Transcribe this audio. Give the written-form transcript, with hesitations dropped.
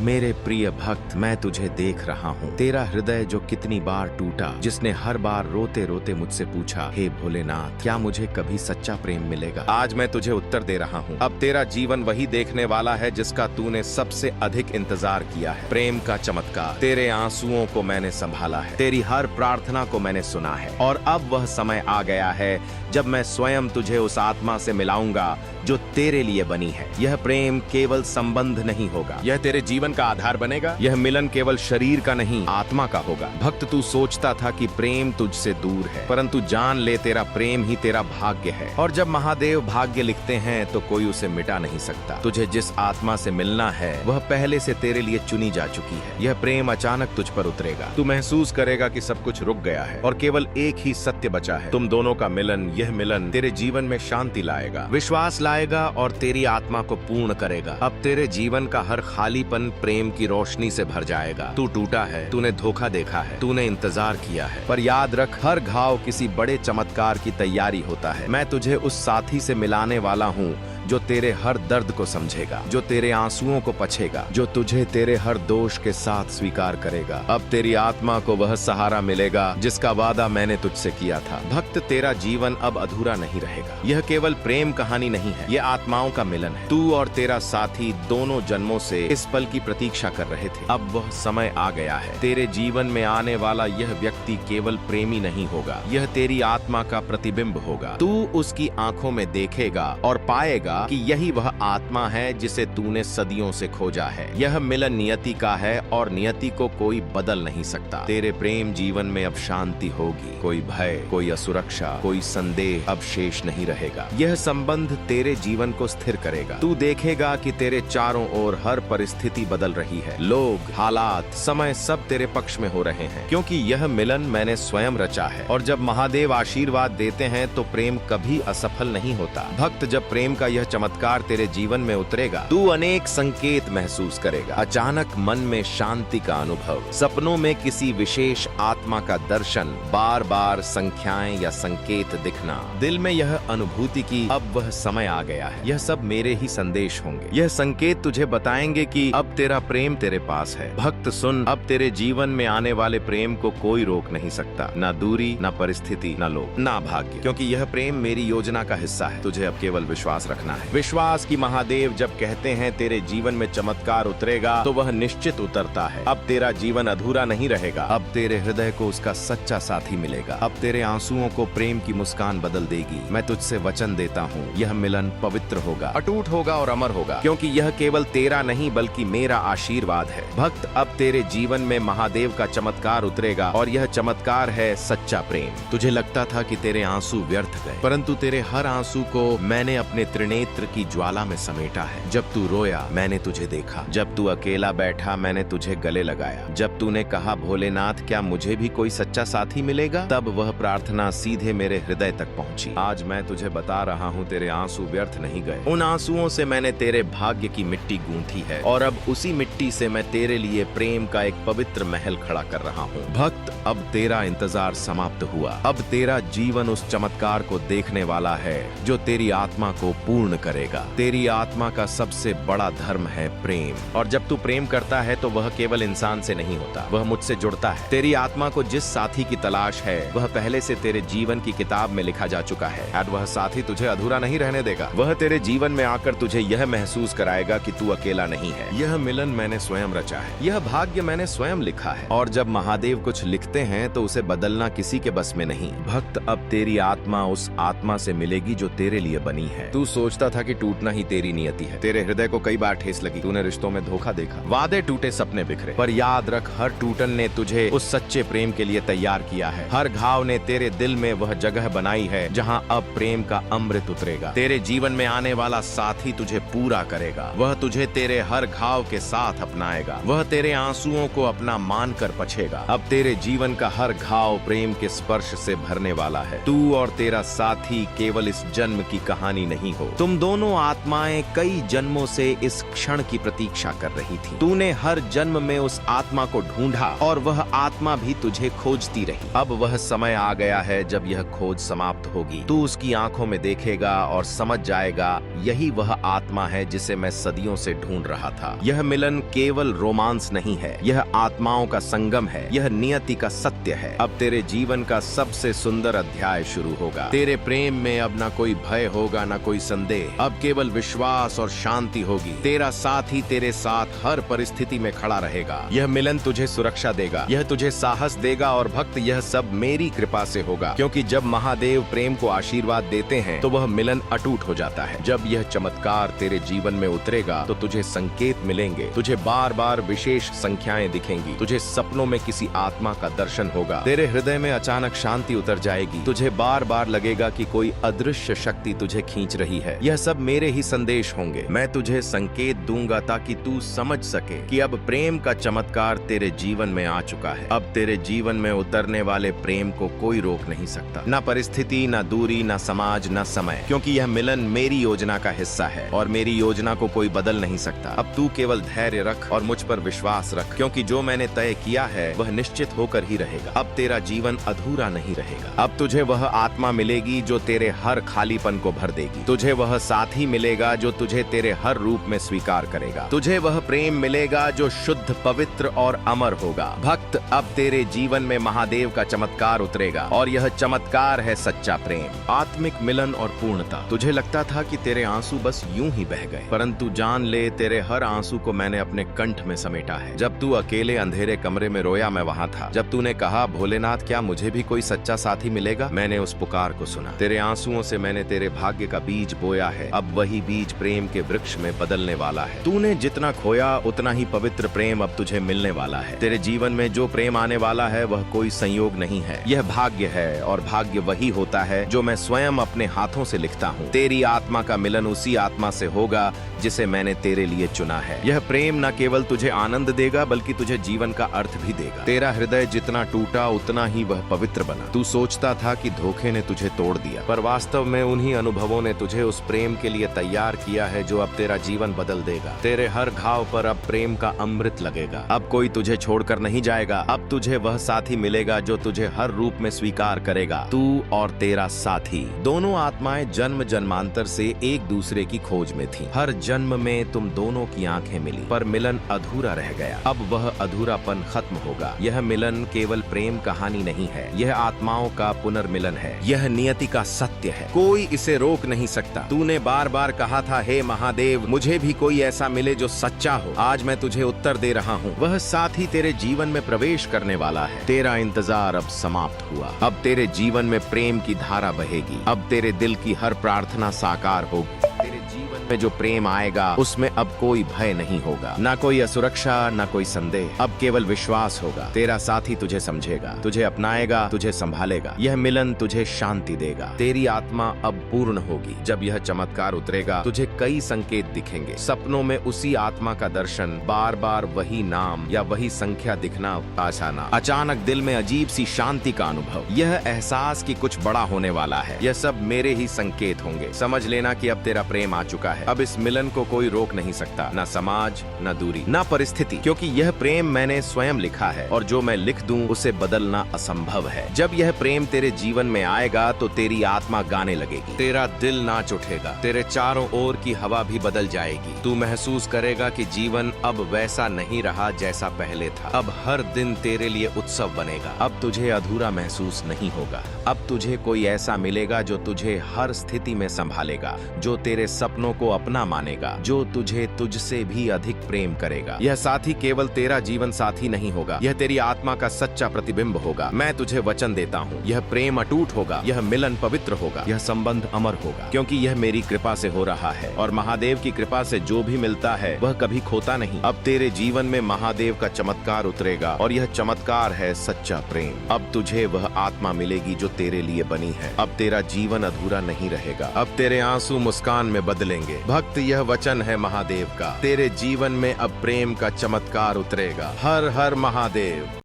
मेरे प्रिय भक्त, मैं तुझे देख रहा हूँ। तेरा हृदय जो कितनी बार टूटा, जिसने हर बार रोते रोते मुझसे पूछा, हे भोलेनाथ, क्या मुझे कभी सच्चा प्रेम मिलेगा? आज मैं तुझे उत्तर दे रहा हूँ। अब तेरा जीवन वही देखने वाला है जिसका तूने सबसे अधिक इंतजार किया है। प्रेम का चमत्कार। तेरे आंसुओं को मैंने संभाला है, तेरी हर प्रार्थना को मैंने सुना है, और अब वह समय आ गया है जब मैं स्वयं तुझे उस आत्मा से मिलाऊंगा जो तेरे लिए बनी है। यह प्रेम केवल संबंध नहीं होगा, यह तेरे जीवन का आधार बनेगा। यह मिलन केवल शरीर का नहीं, आत्मा का होगा। भक्त, तू सोचता था कि प्रेम तुझसे दूर है, परंतु जान ले, तेरा प्रेम ही तेरा भाग्य है। और जब महादेव भाग्य लिखते हैं तो कोई उसे मिटा नहीं सकता। तुझे जिस आत्मा से मिलना है वह पहले से तेरे लिए चुनी जा चुकी है। यह प्रेम अचानक तुझ पर उतरेगा। तू महसूस करेगा कि सब कुछ रुक गया है और केवल एक ही सत्य बचा है। तुम दोनों का मिलन, यह मिलन तेरे जीवन में शांति लाएगा, विश्वास लाएगा और तेरी आत्मा को पूर्ण करेगा। अब तेरे जीवन का हर खालीपन प्रेम की रोशनी से भर जाएगा। तू टूटा है, तूने धोखा देखा है, तूने इंतजार किया है, पर याद रख, हर घाव किसी बड़े चमत्कार की तैयारी होता है। मैं तुझे उस साथी से मिलाने वाला हूँ जो तेरे हर दर्द को समझेगा, जो तेरे आंसुओं को पछेगा, जो तुझे तेरे हर दोष के साथ स्वीकार करेगा। अब तेरी आत्मा को वह सहारा मिलेगा जिसका वादा मैंने तुझसे किया था। भक्त, तेरा जीवन अब अधूरा नहीं रहेगा। यह केवल प्रेम कहानी नहीं है, यह आत्माओं का मिलन है। तू और तेरा साथी दोनों जन्मों से इस पल की प्रतीक्षा कर रहे थे। अब वह समय आ गया है। तेरे जीवन में आने वाला यह व्यक्ति केवल प्रेमी नहीं होगा, यह तेरी आत्मा का प्रतिबिंब होगा। तू उसकी आंखों में देखेगा और पाएगा कि यही वह आत्मा है जिसे तूने सदियों से खोजा है। यह मिलन नियति का है और नियति को कोई बदल नहीं सकता। तेरे प्रेम जीवन में अब शांति होगी, कोई भय, कोई असुरक्षा, कोई संदेह अब शेष नहीं रहेगा। यह संबंध तेरे जीवन को स्थिर करेगा। तू देखेगा कि तेरे चारों ओर हर परिस्थिति बदल रही है, लोग, हालात, समय सब तेरे पक्ष में हो रहे हैं, क्योंकि यह मिलन मैंने स्वयं रचा है। और जब महादेव आशीर्वाद देते हैं तो प्रेम कभी असफल नहीं होता। भक्त, जब प्रेम का यह चमत्कार तेरे जीवन में उतरेगा, तू अनेक संकेत महसूस करेगा। अचानक मन में शांति का अनुभव, सपनों में किसी विशेष आत्मा का दर्शन, बार बार संख्याएं या संकेत दिखना, दिल में यह अनुभूति की अब वह समय आ गया है। यह सब मेरे ही संदेश होंगे। यह संकेत तुझे बताएंगे कि अब तेरा प्रेम तेरे पास है। भक्त सुन, अब तेरे जीवन में आने वाले प्रेम को कोई रोक नहीं सकता, ना दूरी, ना परिस्थिति, ना लोग, ना भाग्य, क्योंकि यह प्रेम मेरी योजना का हिस्सा है। तुझे अब केवल विश्वास रखना है। विश्वास कि महादेव जब कहते हैं तेरे जीवन में चमत्कार उतरेगा तो वह निश्चित उतरता है। अब तेरा जीवन अधूरा नहीं रहेगा। अब तेरे हृदय को उसका सच्चा साथी मिलेगा। अब तेरे आंसुओं को प्रेम की मुस्कान बदल देगी। मैं तुझसे वचन देता हूँ, यह मिलन पवित्र होगा, अटूट होगा और अमर होगा, क्योंकि यह केवल तेरा नहीं बल्कि मेरा आशीर्वाद है। भक्त, अब तेरे जीवन में महादेव का चमत्कार उतरेगा और यह चमत्कार है सच्चा प्रेम। तुझे लगता था कि तेरे आंसू व्यर्थ गए, परंतु तेरे हर आंसू को मैंने अपने त्रिनेत्र की ज्वाला में समेटा है। जब तू रोया, मैंने तुझे देखा। जब तू अकेला बैठा, मैंने तुझे गले लगाया। जब तूने कहा, भोलेनाथ, क्या मुझे भी कोई सच्चा साथी मिलेगा, तब वह प्रार्थना सीधे मेरे हृदय तक पहुंची। आज मैं तुझे बता रहा हूँ, तेरे आंसू व्यर्थ नहीं गए। उन आंसुओं से मैंने तेरे भाग्य की मिट्टी गूंथी है और अब उसी मिट्टी से मैं तेरे लिए प्रेम का एक पवित्र महल खड़ा कर रहा हूँ। भक्त, अब तेरा इंतजार समाप्त हुआ। अब तेरा जीवन उस चमत्कार को देखने वाला है जो तेरी आत्मा को पूर्ण करेगा। तेरी आत्मा का सबसे बड़ा धर्म है प्रेम, और जब तू प्रेम करता है तो वह केवल इंसान से नहीं होता, वह मुझसे जुड़ता है। तेरी आत्मा को जिस साथी की तलाश है वह पहले से तेरे जीवन की किताब में लिखा जा चुका है, और वह साथी तुझे अधूरा नहीं रहने देगा। वह तेरे जीवन में आकर तुझे यह महसूस कराएगा कि तू अकेला नहीं है। यह मिलन मैंने स्वयं रचा है, यह भाग्य मैंने स्वयं लिखा है, और जब महादेव कुछ लिखते हैं तो उसे बदलना किसी के बस में नहीं। भक्त, अब तेरी आत्मा उस आत्मा से मिलेगी जो तेरे लिए बनी है। तू सोचता था कि टूटना ही तेरी नियति है। तेरे हृदय को कई बार ठेस लगी, तूने रिश्तों में धोखा देखा, वादे टूटे, सपने बिखरे, पर याद रख, हर टूटन ने तुझे उस सच्चे प्रेम के लिए तैयार किया है। हर घाव ने तेरे दिल में वह जगह बनाई है जहाँ अब प्रेम का अमृत उतरेगा। तेरे जीवन में आने वाला साथी तुझे पूरा करेगा। वह तुझे तेरे हर घाव के साथ अपनाएगा। वह तेरे आंसुओं को अपना मानकर पछेगा। अब तेरे जीवन का हर घाव प्रेम के स्पर्श से भरने वाला है। तू और तेरा साथी केवल इस जन्म की कहानी नहीं हो, तुम तुम दोनों आत्माएं कई जन्मों से इस क्षण की प्रतीक्षा कर रही थी। तूने हर जन्म में उस आत्मा को ढूंढा और वह आत्मा भी तुझे खोजती रही। अब वह समय आ गया है जब यह खोज समाप्त होगी। तू उसकी आंखों में देखेगा और समझ जाएगा यही वह आत्मा है जिसे मैं सदियों से ढूंढ रहा था। यह मिलन केवल रोमांस नहीं है, यह आत्माओं का संगम है, यह नियति का सत्य है। अब तेरे जीवन का सबसे सुंदर अध्याय शुरू होगा। तेरे प्रेम में अब ना कोई भय होगा, ना कोई संदेह। अब केवल विश्वास और शांति होगी। तेरा साथी तेरे साथ हर परिस्थिति में खड़ा रहेगा। यह मिलन तुझे सुरक्षा देगा, यह तुझे साहस देगा और भक्त यह सब मेरी कृपा से होगा, क्योंकि जब महादेव प्रेम को आशीर्वाद देते हैं तो वह मिलन अटूट हो जाता है। जब यह चमत्कार तेरे जीवन में उतरेगा तो तुझे संकेत मिलेंगे, तुझे बार बार विशेष संख्याएं दिखेंगी, तुझे सपनों में किसी आत्मा का दर्शन होगा, तेरे हृदय में अचानक शांति उतर जाएगी, तुझे बार बार लगेगा कि कोई अदृश्य शक्ति तुझे खींच रही है। यह सब मेरे ही संदेश होंगे। मैं तुझे संकेत दूंगा ताकि तू समझ सके कि अब प्रेम का चमत्कार तेरे जीवन में आ चुका है। अब तेरे जीवन में उतरने वाले प्रेम को कोई रोक नहीं सकता, ना परिस्थिति, ना दूरी, ना समाज, ना समय, क्योंकि यह मिलन मेरी योजना का हिस्सा है और मेरी योजना को कोई बदल नहीं सकता। अब तू केवल धैर्य रख और मुझ पर विश्वास रख, क्योंकि जो मैंने तय किया है वह निश्चित होकर ही रहेगा। अब तेरा जीवन अधूरा नहीं रहेगा। अब तुझे वह आत्मा मिलेगी जो तेरे हर खालीपन को भर देगी। तुझे वह साथी मिलेगा जो तुझे तेरे हर रूप में स्वीकार करेगा। तुझे वह प्रेम मिलेगा जो शुद्ध, पवित्र और अमर होगा। भक्त, अब तेरे जीवन में महादेव का चमत्कार उतरेगा और यह चमत्कार है सच्चा प्रेम, आत्मिक मिलन और पूर्णता। तुझे लगता था कि तेरे आंसू बस यूं ही बह गए, परंतु जान ले तेरे हर आंसू को मैंने अपने कंठ में समेटा है। जब तू अकेले अंधेरे कमरे में रोया, मैं वहां था। जब तूने कहा, भोलेनाथ क्या मुझे भी कोई सच्चा साथी मिलेगा, मैंने उस पुकार को सुना। तेरे आंसुओं से मैंने तेरे भाग्य का बीज बोया है। अब वही बीज प्रेम के वृक्ष में बदलने वाला है। तूने जितना खोया उतना ही पवित्र प्रेम अब तुझे मिलने वाला है। तेरे जीवन में जो प्रेम आने वाला है वह कोई संयोग नहीं है, यह भाग्य है, और भाग्य वही होता है जो मैं स्वयं अपने हाथों से लिखता हूँ। तेरी आत्मा का मिलन उसी आत्मा से होगा जिसे मैंने तेरे लिए चुना है। यह प्रेम न केवल तुझे आनंद देगा बल्कि तुझे जीवन का अर्थ भी देगा। तेरा हृदय जितना टूटा उतना ही वह पवित्र बना। तू सोचता था कि धोखे ने तुझे तोड़ दिया, पर वास्तव में उन्हीं अनुभवों ने तुझे उस प्रेम के लिए तैयार किया है जो अब तेरा जीवन बदल देगा। तेरे हर घाव पर अब प्रेम का अमृत लगेगा। अब कोई तुझे छोड़कर नहीं जाएगा। अब तुझे वह साथी मिलेगा जो तुझे हर रूप में स्वीकार करेगा। तू और तेरा साथी, दोनों आत्माएं जन्म जन्मांतर से एक दूसरे की खोज में थीं। हर जन्म में तुम दोनों की आंखें मिली, पर मिलन अधूरा रह गया। अब वह अधूरापन खत्म होगा। यह मिलन केवल प्रेम कहानी नहीं है, यह आत्माओं का पुनर्मिलन है। यह नियति का सत्य है, कोई इसे रोक नहीं सकता। तूने बार बार कहा था, हे महादेव मुझे भी कोई ऐसा मिले जो सच्चा हो। आज मैं तुझे उत्तर दे रहा हूँ। वह साथी तेरे जीवन में प्रवेश करने वाला है। तेरा इंतजार अब समाप्त हुआ। अब तेरे जीवन में प्रेम की धारा बहेगी। अब तेरे दिल की हर प्रार्थना साकार होगी। तेरे जीवन में जो प्रेम आएगा उसमें अब कोई भय नहीं होगा, ना कोई असुरक्षा, ना कोई संदेह। अब केवल विश्वास होगा। तेरा साथी तुझे समझेगा, तुझे अपनाएगा, तुझे संभालेगा। यह मिलन तुझे शांति देगा। तेरी आत्मा अब पूर्ण होगी। जब यह चमत्कार उतरेगा तुझे कई संकेत दिखेंगे। सपनों में उसी आत्मा का दर्शन, बार बार वही नाम या वही संख्या दिखना, आसाना, अचानक दिल में अजीब सी शांति का अनुभव, यह एहसास कि कुछ बड़ा होने वाला है। यह सब मेरे ही संकेत होंगे। समझ लेना कि अब तेरा प्रेम आ चुका है। अब इस मिलन को कोई रोक नहीं सकता, ना समाज, ना दूरी, ना परिस्थिति, क्योंकि यह प्रेम मैंने स्वयं लिखा है और जो मैं लिख दूं उसे बदलना असंभव है। जब यह प्रेम तेरे जीवन में आएगा तो तेरी आत्मा गाने लगेगी, तेरा दिल नाच उठेगा, तेरे चारों ओर की हवा भी बदल जाएगी। तू महसूस करेगा कि जीवन अब वैसा नहीं रहा जैसा पहले था। अब हर दिन तेरे लिए उत्सव बनेगा। अब तुझे अधूरा महसूस नहीं होगा। अब तुझे कोई ऐसा मिलेगा जो तुझे हर स्थिति में संभालेगा, जो तेरे सपनों को अपना मानेगा, जो तुझे तुझसे भी अधिक प्रेम करेगा। यह साथी केवल तेरा जीवन साथी नहीं होगा, यह तेरी आत्मा का सच्चा प्रतिबिंब होगा। मैं तुझे वचन देता हूँ, यह प्रेम अटूट होगा, यह मिलन पवित्र होगा, यह संबंध अमर होगा, क्योंकि यह मेरी कृपा से हो रहा है और महादेव की कृपा से जो भी मिलता है वह कभी खोता नहीं। अब तेरे जीवन में महादेव का चमत्कार उतरेगा और यह चमत्कार है सच्चा प्रेम। अब तुझे वह आत्मा मिलेगी जो तेरे लिए बनी है। अब तेरा जीवन अधूरा नहीं रहेगा। अब तेरे आंसू मुस्कान में बदलेंगे। भक्त, यह वचन है महादेव का। तेरे जीवन में अब प्रेम का चमत्कार उतरेगा। हर हर महादेव।